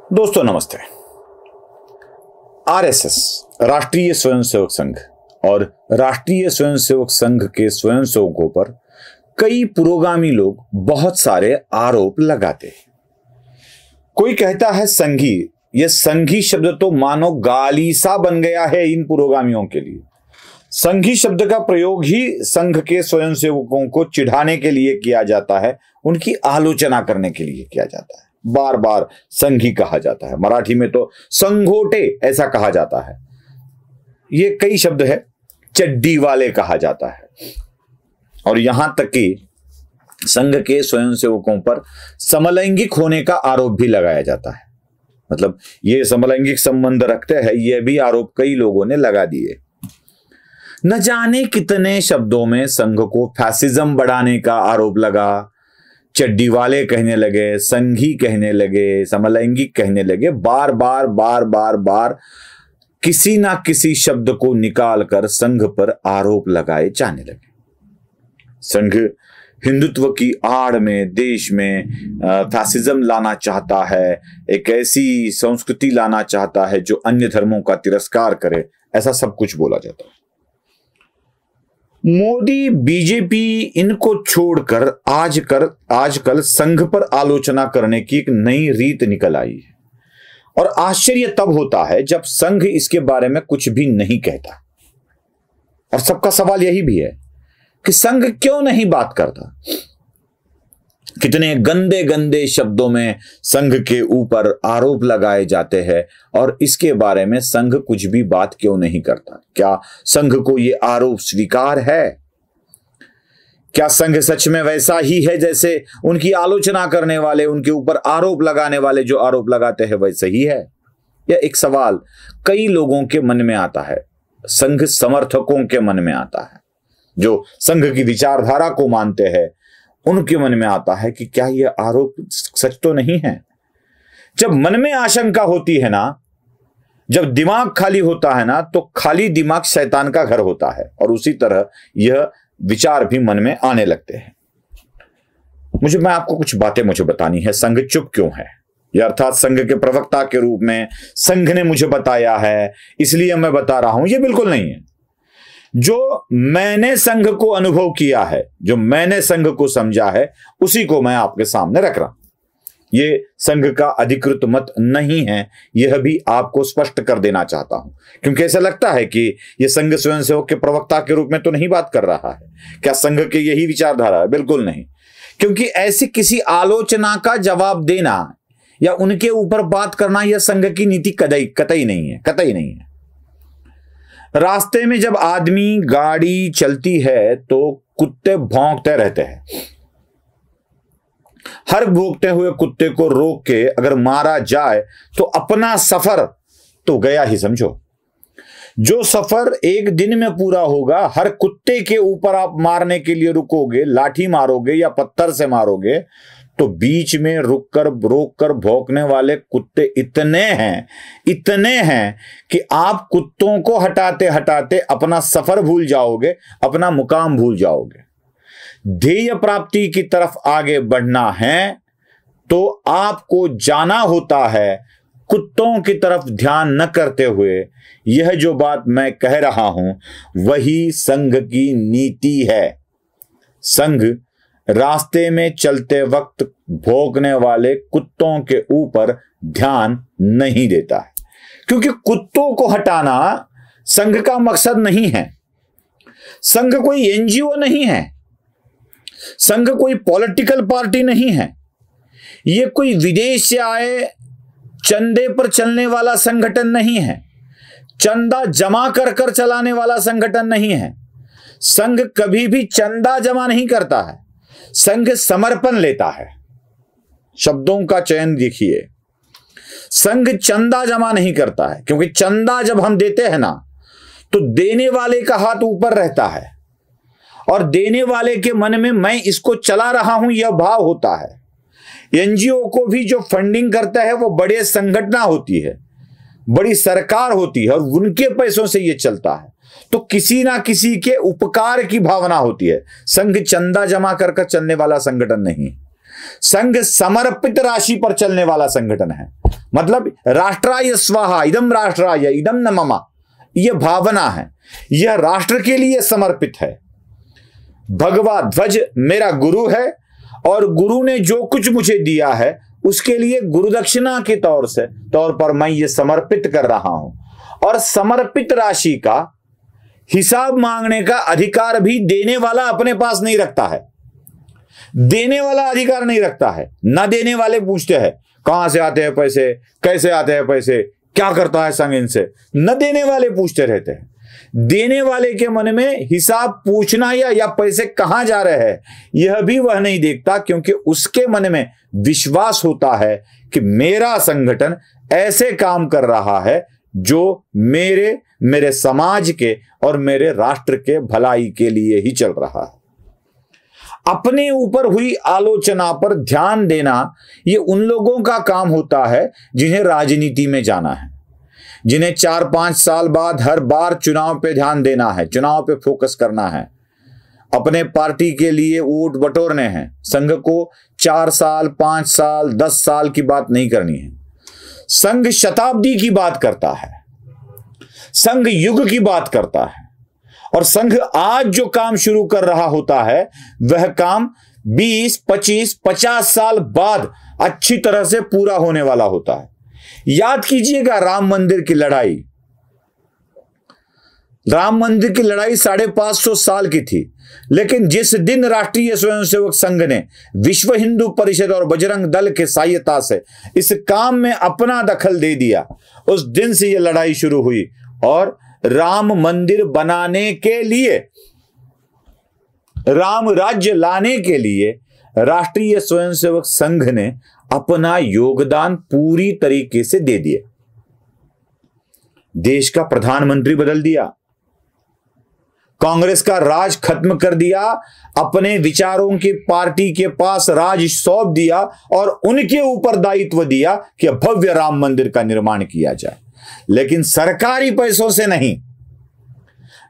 दोस्तों नमस्ते। आरएसएस राष्ट्रीय स्वयंसेवक संघ और राष्ट्रीय स्वयंसेवक संघ के स्वयंसेवकों पर कई पुरोगामी लोग बहुत सारे आरोप लगाते हैं। कोई कहता है संघी। यह संघी शब्द तो मानो गाली सा बन गया है इन पुरोगामियों के लिए। संघी शब्द का प्रयोग ही संघ के स्वयंसेवकों को चिढ़ाने के लिए किया जाता है, उनकी आलोचना करने के लिए किया जाता है। बार बार संघी कहा जाता है। मराठी में तो संघोटे ऐसा कहा जाता है। ये कई शब्द है। चड्डी वाले कहा जाता है। और यहां तक कि संघ के स्वयंसेवकों पर समलैंगिक होने का आरोप भी लगाया जाता है। मतलब ये समलैंगिक संबंध रखते हैं, यह भी आरोप कई लोगों ने लगा दिए। न जाने कितने शब्दों में संघ को फैसिज्म बढ़ाने का आरोप लगा। चड्डी वाले कहने लगे, संघी कहने लगे, समलैंगिक कहने लगे। बार बार बार बार बार किसी ना किसी शब्द को निकालकर संघ पर आरोप लगाए जाने लगे। संघ हिंदुत्व की आड़ में देश में फैसिज्म लाना चाहता है, एक ऐसी संस्कृति लाना चाहता है जो अन्य धर्मों का तिरस्कार करे, ऐसा सब कुछ बोला जाता है। मोदी बीजेपी इनको छोड़कर आजकल संघ पर आलोचना करने की एक नई रीत निकल आई है। और आश्चर्य तब होता है जब संघ इसके बारे में कुछ भी नहीं कहता। और सबका सवाल यही भी है कि संघ क्यों नहीं बात करता। कितने गंदे गंदे शब्दों में संघ के ऊपर आरोप लगाए जाते हैं और इसके बारे में संघ कुछ भी बात क्यों नहीं करता। क्या संघ को यह आरोप स्वीकार है? क्या संघ सच में वैसा ही है जैसे उनकी आलोचना करने वाले, उनके ऊपर आरोप लगाने वाले जो आरोप लगाते हैं वैसे ही है? यह एक सवाल कई लोगों के मन में आता है। संघ समर्थकों के मन में आता है, जो संघ की विचारधारा को मानते हैं, उनके मन में आता है कि क्या यह आरोप सच तो नहीं है। जब मन में आशंका होती है ना, जब दिमाग खाली होता है ना, तो खाली दिमाग शैतान का घर होता है। और उसी तरह यह विचार भी मन में आने लगते हैं। मैं आपको कुछ बातें बतानी है। संघ चुप क्यों है? यह अर्थात संघ के प्रवक्ता के रूप में संघ ने मुझे बताया है इसलिए मैं बता रहा हूं, यह बिल्कुल नहीं है। जो मैंने संघ को अनुभव किया है, जो मैंने संघ को समझा है, उसी को मैं आपके सामने रख रहा हूं। यह संघ का अधिकृत मत नहीं है, यह भी आपको स्पष्ट कर देना चाहता हूं, क्योंकि ऐसा लगता है कि यह संघ स्वयंसेवक के प्रवक्ता के रूप में तो नहीं बात कर रहा है। क्या संघ के यही विचारधारा है? बिल्कुल नहीं। क्योंकि ऐसी किसी आलोचना का जवाब देना या उनके ऊपर बात करना यह संघ की नीति कतई नहीं है, कतई नहीं है। रास्ते में जब आदमी गाड़ी चलती है तो कुत्ते भौंकते रहते हैं। हर भौंकते हुए कुत्ते को रोक के अगर मारा जाए तो अपना सफर तो गया ही समझो। जो सफर एक दिन में पूरा होगा, हर कुत्ते के ऊपर आप मारने के लिए रुकोगे, लाठी मारोगे या पत्थर से मारोगे, तो बीच में रोक कर भौंकने वाले कुत्ते इतने हैं कि आप कुत्तों को हटाते हटाते अपना सफर भूल जाओगे, अपना मुकाम भूल जाओगे। ध्येय प्राप्ति की तरफ आगे बढ़ना है तो आपको जाना होता है कुत्तों की तरफ ध्यान न करते हुए। यह जो बात मैं कह रहा हूं वही संघ की नीति है। संघ रास्ते में चलते वक्त भौंकने वाले कुत्तों के ऊपर ध्यान नहीं देता है, क्योंकि कुत्तों को हटाना संघ का मकसद नहीं है। संघ कोई एनजीओ नहीं है, संघ कोई पॉलिटिकल पार्टी नहीं है, यह कोई विदेश से आए चंदे पर चलने वाला संगठन नहीं है, चंदा जमा कर चलाने वाला संगठन नहीं है। संघ कभी भी चंदा जमा नहीं करता है, संघ समर्पण लेता है। शब्दों का चयन देखिए। संघ चंदा जमा नहीं करता है, क्योंकि चंदा जब हम देते हैं ना, तो देने वाले का हाथ ऊपर रहता है और देने वाले के मन में मैं इसको चला रहा हूं यह भाव होता है। एनजीओ को भी जो फंडिंग करता है वो बड़े संगठन होती है, बड़ी सरकार होती है और उनके पैसों से यह चलता है, तो किसी ना किसी के उपकार की भावना होती है। संघ चंदा जमा कर चलने वाला संगठन नहीं। संघ समर्पित राशि पर चलने वाला संगठन है। मतलब राष्ट्राय स्वाहा इदम राष्ट्राय इदम न मम, यह भावना है, यह राष्ट्र के लिए समर्पित है। भगवा ध्वज मेरा गुरु है और गुरु ने जो कुछ मुझे दिया है उसके लिए गुरुदक्षिणा के तौर पर मैं ये समर्पित कर रहा हूं। और समर्पित राशि का हिसाब मांगने का अधिकार भी देने वाला अपने पास नहीं रखता है। देने वाला अधिकार नहीं रखता है। न देने वाले पूछते हैं कहां से आते हैं पैसे, कैसे आते हैं पैसे, क्या करता है संघ इनसे। न देने वाले पूछते रहते हैं। देने वाले के मन में हिसाब पूछना या पैसे कहां जा रहे हैं यह भी वह नहीं देखता, क्योंकि उसके मन में विश्वास होता है कि मेरा संगठन ऐसे काम कर रहा है जो मेरे समाज के और मेरे राष्ट्र के भलाई के लिए ही चल रहा है। अपने ऊपर हुई आलोचना पर ध्यान देना ये उन लोगों का काम होता है जिन्हें राजनीति में जाना है, जिन्हें 4-5 साल बाद हर बार चुनाव पे ध्यान देना है, चुनाव पे फोकस करना है, अपने पार्टी के लिए वोट बटोरने हैं। संघ को 4 साल 5 साल 10 साल की बात नहीं करनी है। संघ शताब्दी की बात करता है, संघ युग की बात करता है। और संघ आज जो काम शुरू कर रहा होता है वह काम 20, 25, 50 साल बाद अच्छी तरह से पूरा होने वाला होता है। याद कीजिएगा राम मंदिर की लड़ाई। राम मंदिर की लड़ाई 550 साल की थी, लेकिन जिस दिन राष्ट्रीय स्वयंसेवक संघ ने विश्व हिंदू परिषद और बजरंग दल के सहायता से इस काम में अपना दखल दे दिया, उस दिन से यह लड़ाई शुरू हुई। और राम मंदिर बनाने के लिए, राम राज्य लाने के लिए राष्ट्रीय स्वयंसेवक संघ ने अपना योगदान पूरी तरीके से दे दिया। देश का प्रधानमंत्री बदल दिया, कांग्रेस का राज खत्म कर दिया, अपने विचारों की पार्टी के पास राज सौंप दिया और उनके ऊपर दायित्व दिया कि भव्य राम मंदिर का निर्माण किया जाए, लेकिन सरकारी पैसों से नहीं।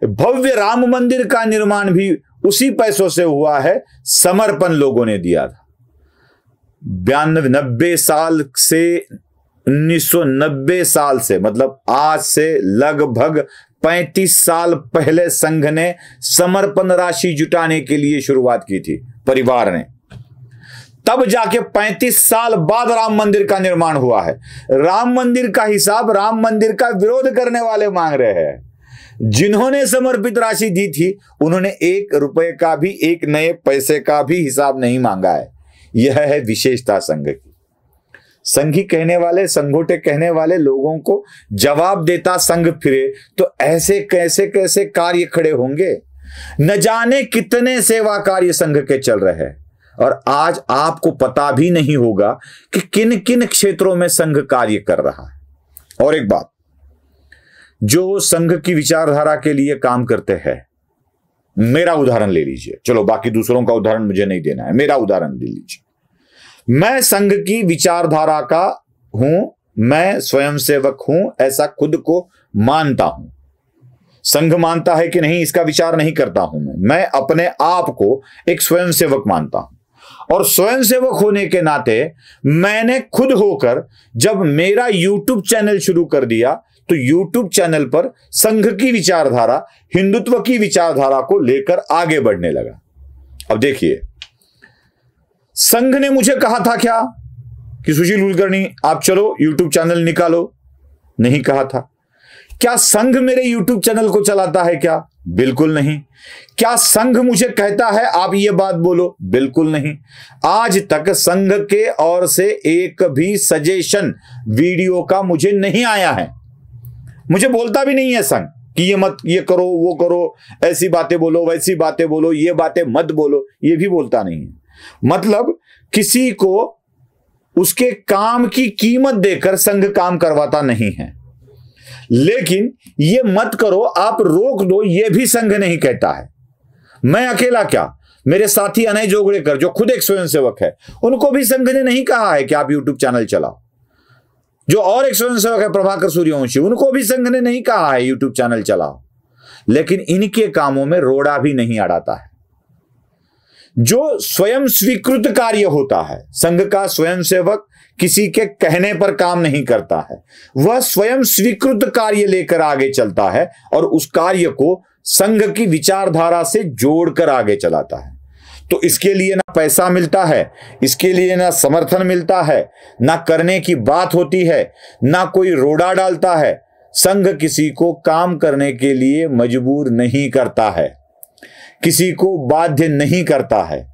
भव्य राम मंदिर का निर्माण भी उसी पैसों से हुआ है, समर्पण लोगों ने दिया था। 90 साल से 1990 साल से, मतलब आज से लगभग 35 साल पहले संघ ने समर्पण राशि जुटाने के लिए शुरुआत की थी परिवार ने। तब जाके 35 साल बाद राम मंदिर का निर्माण हुआ है। राम मंदिर का हिसाब राम मंदिर का विरोध करने वाले मांग रहे हैं। जिन्होंने समर्पित राशि दी थी उन्होंने 1 रुपए का भी, 1 नए पैसे का भी हिसाब नहीं मांगा है। यह है विशेषता संघ की। संघी कहने वाले, संगोटे कहने वाले लोगों को जवाब देता संघ फिरे तो ऐसे कैसे कार्य खड़े होंगे। न जाने कितने सेवा कार्य संघ के चल रहे हैं और आज आपको पता भी नहीं होगा कि किन किन क्षेत्रों में संघ कार्य कर रहा है। और एक बात, जो संघ की विचारधारा के लिए काम करते हैं, मेरा उदाहरण ले लीजिए। चलो बाकी दूसरों का उदाहरण मुझे नहीं देना है, मेरा उदाहरण ले लीजिए। मैं संघ की विचारधारा का हूं, मैं स्वयंसेवक हूं, ऐसा खुद को मानता हूं। संघ मानता है कि नहीं इसका विचार नहीं करता हूं। मैं अपने आप को एक स्वयंसेवक मानता हूं और स्वयंसेवक होने के नाते मैंने खुद होकर जब मेरा यूट्यूब चैनल शुरू कर दिया तो यूट्यूब चैनल पर संघ की विचारधारा, हिंदुत्व की विचारधारा को लेकर आगे बढ़ने लगा। अब देखिए, संघ ने मुझे कहा था क्या कि सुशील कुलकर्णी आप चलो यूट्यूब चैनल निकालो? नहीं कहा था। क्या संघ मेरे यूट्यूब चैनल को चलाता है क्या? बिल्कुल नहीं। क्या संघ मुझे कहता है आप ये बात बोलो? बिल्कुल नहीं। आज तक संघ के ओर से एक भी सजेशन वीडियो का मुझे नहीं आया है। मुझे बोलता भी नहीं है संघ कि ये मत, ये करो, वो करो, ऐसी बातें बोलो, वैसी बातें बोलो, ये बातें मत बोलो, ये भी बोलता नहीं है। मतलब किसी को उसके काम की कीमत देकर संघ काम करवाता नहीं है। लेकिन ये मत करो, आप रोक दो, ये भी संघ नहीं कहता है। मैं अकेला क्या, मेरे साथी अनय जोगड़ेकर जो खुद एक स्वयंसेवक है, उनको भी संघ ने नहीं कहा है कि आप यूट्यूब चैनल चलाओ। जो और एक स्वयंसेवक है प्रभाकर सूर्यवंशी, उनको भी संघ ने नहीं कहा है यूट्यूब चैनल चलाओ। लेकिन इनके कामों में रोड़ा भी नहीं अड़ाता है। जो स्वयं स्वीकृत कार्य होता है, संघ का स्वयंसेवक किसी के कहने पर काम नहीं करता है, वह स्वयं स्वीकृत कार्य लेकर आगे चलता है और उस कार्य को संघ की विचारधारा से जोड़कर आगे चलाता है। तो इसके लिए ना पैसा मिलता है, इसके लिए ना समर्थन मिलता है, ना करने की बात होती है, ना कोई रोड़ा डालता है। संघ किसी को काम करने के लिए मजबूर नहीं करता है, किसी को बाध्य नहीं करता है,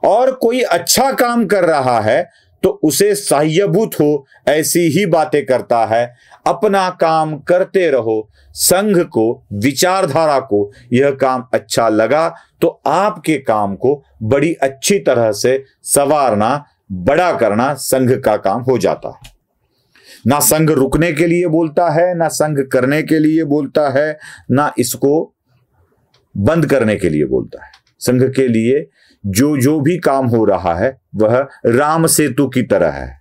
और कोई अच्छा काम कर रहा है तो उसे सहायभूत हो ऐसी ही बातें करता है। अपना काम करते रहो, संघ को, विचारधारा को यह काम अच्छा लगा तो आपके काम को बड़ी अच्छी तरह से संवारना, बड़ा करना संघ का काम हो जाता है। ना संघ रुकने के लिए बोलता है, ना संघ करने के लिए बोलता है, ना इसको बंद करने के लिए बोलता है। संघ के लिए जो जो भी काम हो रहा है वह राम सेतु की तरह है।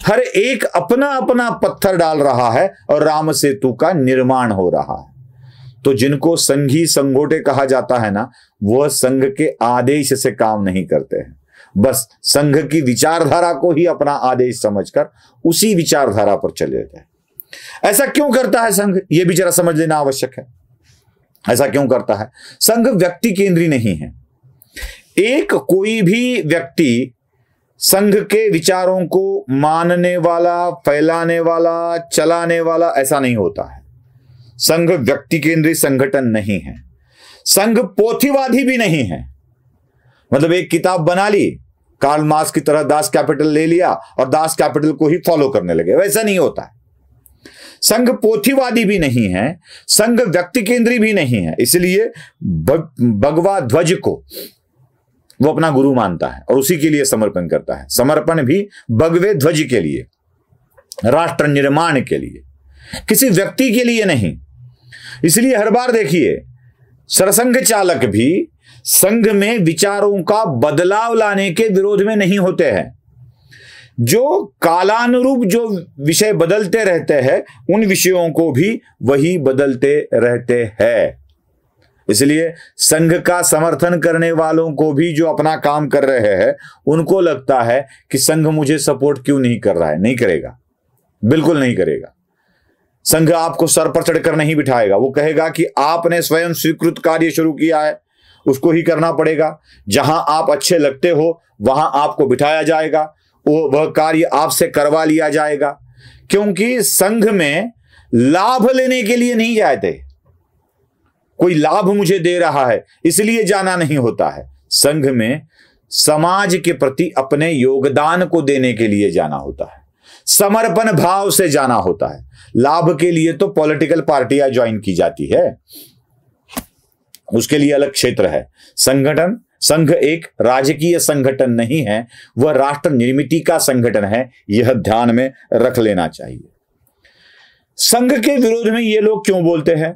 हर एक अपना अपना पत्थर डाल रहा है और राम सेतु का निर्माण हो रहा है। तो जिनको संघी संगोटे कहा जाता है ना, वह संघ के आदेश से काम नहीं करते हैं, बस संघ की विचारधारा को ही अपना आदेश समझकर उसी विचारधारा पर चले जाते हैं। ऐसा क्यों करता है संघ, यह भी जरा समझ लेना आवश्यक है। ऐसा क्यों करता है? संघ व्यक्ति केंद्रीय नहीं है। एक कोई भी व्यक्ति संघ के विचारों को मानने वाला, फैलाने वाला, चलाने वाला ऐसा नहीं होता है। संघ व्यक्ति केंद्रीय संगठन नहीं है। संघ पोथीवादी भी नहीं है। मतलब एक किताब बना ली, कार्ल मार्क्स की तरह दास कैपिटल ले लिया और दास कैपिटल को ही फॉलो करने लगे, वैसा नहीं होता है। संघ पोथीवादी भी नहीं है, संघ व्यक्ति केंद्रीय भी नहीं है। इसलिए भगवा ध्वज को वो अपना गुरु मानता है और उसी के लिए समर्पण करता है। समर्पण भी भगवे ध्वज के लिए, राष्ट्र निर्माण के लिए, किसी व्यक्ति के लिए नहीं। इसलिए हर बार देखिए, सरसंघ चालक भी संघ में विचारों का बदलाव लाने के विरोध में नहीं होते हैं। जो कालानुरूप जो विषय बदलते रहते हैं, उन विषयों को भी वही बदलते रहते हैं। इसलिए संघ का समर्थन करने वालों को भी जो अपना काम कर रहे हैं, उनको लगता है कि संघ मुझे सपोर्ट क्यों नहीं कर रहा है। नहीं करेगा, बिल्कुल नहीं करेगा। संघ आपको सर पर चढ़कर नहीं बिठाएगा। वो कहेगा कि आपने स्वयं स्वीकृत कार्य शुरू किया है, उसको ही करना पड़ेगा। जहां आप अच्छे लगते हो वहां आपको बिठाया जाएगा, वह कार्य आपसे करवा लिया जाएगा। क्योंकि संघ में लाभ लेने के लिए नहीं जाते, कोई लाभ मुझे दे रहा है इसलिए जाना नहीं होता है। संघ में समाज के प्रति अपने योगदान को देने के लिए जाना होता है, समर्पण भाव से जाना होता है। लाभ के लिए तो पॉलिटिकल पार्टियां ज्वाइन की जाती है, उसके लिए अलग क्षेत्र है। संगठन, संघ एक राजकीय संगठन नहीं है, वह राष्ट्र निर्मिति का संगठन है। यह ध्यान में रख लेना चाहिए। संघ के विरोध में ये लोग क्यों बोलते हैं?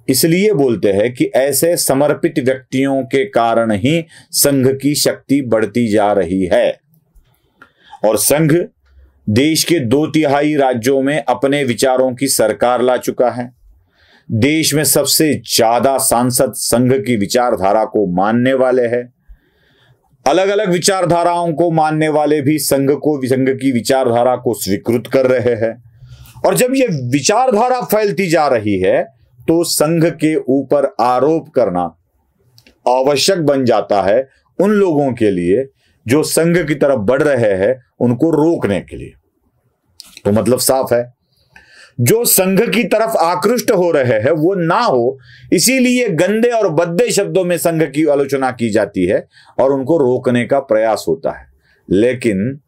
इसलिए बोलते हैं कि ऐसे समर्पित व्यक्तियों के कारण ही संघ की शक्ति बढ़ती जा रही है। और संघ देश के 2/3 राज्यों में अपने विचारों की सरकार ला चुका है। देश में सबसे ज्यादा सांसद संघ की विचारधारा को मानने वाले हैं। अलग अलग विचारधाराओं को मानने वाले भी संघ की विचारधारा को स्वीकृत कर रहे हैं। और जब यह विचारधारा फैलती जा रही है तो संघ के ऊपर आरोप करना आवश्यक बन जाता है उन लोगों के लिए जो संघ की तरफ बढ़ रहे हैं, उनको रोकने के लिए। तो मतलब साफ है, जो संघ की तरफ आकृष्ट हो रहे हैं वो ना हो, इसीलिए गंदे और भद्दे शब्दों में संघ की आलोचना की जाती है और उनको रोकने का प्रयास होता है। लेकिन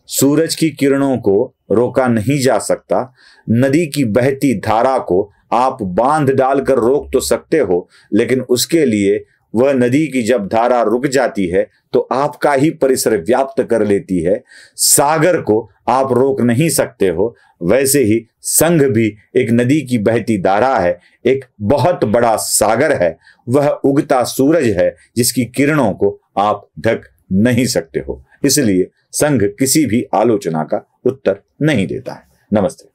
सूरज की किरणों को रोका नहीं जा सकता। नदी की बहती धारा को आप बांध डालकर रोक तो सकते हो, लेकिन उसके लिए वह नदी की जब धारा रुक जाती है तो आपका ही परिसर व्याप्त कर लेती है। सागर को आप रोक नहीं सकते हो। वैसे ही संघ भी एक नदी की बहती धारा है, एक बहुत बड़ा सागर है। वह उगता सूरज है जिसकी किरणों को आप ढक नहीं सकते हो। इसलिए संघ किसी भी आलोचना का उत्तर नहीं देता है। नमस्ते।